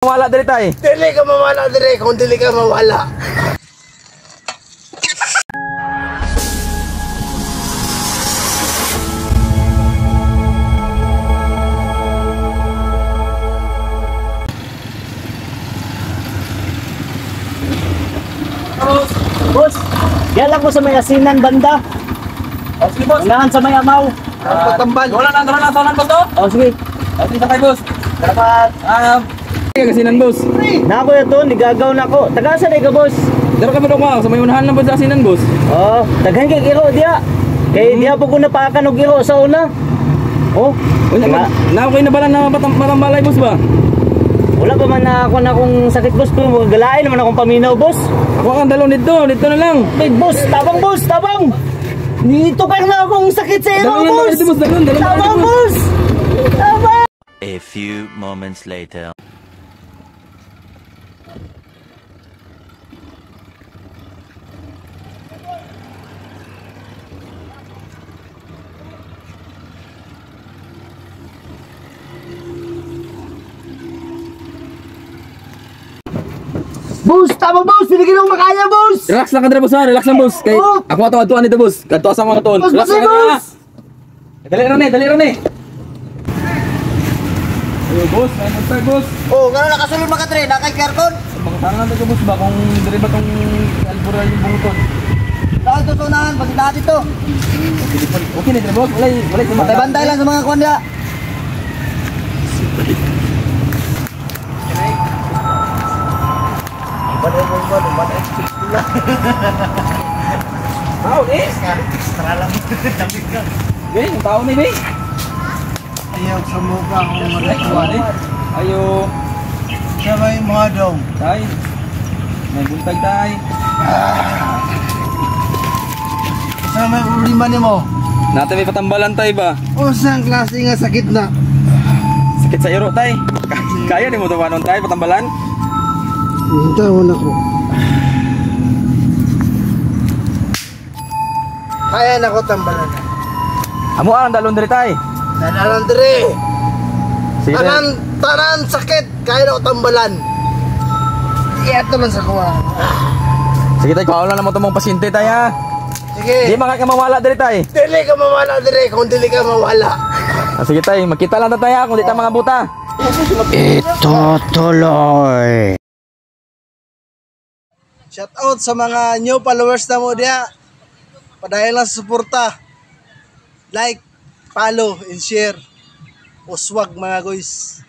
Mawala diri tay. Dili ka mawala dire kung dili ka mawala. Boss, yan lang po sa may asinan banda. O sige boss. Unahan sa may amaw. Patambal. Wala na saunan boss to. O sige. O sige sakay boss. Dapat. Kasinan boss. Na ako ito, nigagaw na ako. Tagasan ka boss. Dara ka ba sa may unahan lang boss sa kasinan boss. Oh, daghan kay iro dia. Kay diha po ko napakan og iro sa una. Oh, Na ako na bala na matambalay boss ba? wala pa man na ako na akong sakit boss ko. Galain naman akong paminaw boss. Ako ang dalon dito na lang. Wait boss, tabang. Dito ka na akong sakit sa iro boss. Tabang boss. Tabang. A few moments later. Boss, tabang boss, hindi ka nang makaya boss. Relax lang ka dira boss, relax lang boss. Kay Oh. ako ato nito boss. Kadto asa mo aton. Boss, Relax lang boss. ka. Dali ron eh. Ayo boss, ay mag boss. Oh, gano'n nakasulod makatre, nakay karton. Mga tangan to boss ba kung diri ba tong albura yung bunguton. Dahil tutunahan, pati lahat ito. Okay na dira boss. Walay Bantay-bantay lang sa mga kuwan niya. Tao eh. Extra lang. Damit ka. Be, yung tao ni be. Ayaw sa mukha akong magagawa. Ayo. Siya ba yung mga dong? Tay. May buntag tay. Saan may problema niyo mo? Natin may patambalan tay ba? O saan klase nga sakit na? Sakit sa iro tay. Kaya ni mo tawanon tay patambalan? Tawon ako. Kaya na ko tambalan. Amo ang dalon diri tay. Nanalan dire. Sige. Tanan sakit. Kaya na ko tambalan. Iyato lang sa kuha. Sige tay, kaula na mo tumong pasyente tay ha. Di Sige. mawala diri tay. Dili ka mawala dire kung dili ka mawala. Sige tay, magkita lang ta tay ha kung di ta mga buta. Ito tuloy. Shout out sa mga new followers na mo diya. Padayon lang sa suporta. Like, follow, and share. Uswag mga guys.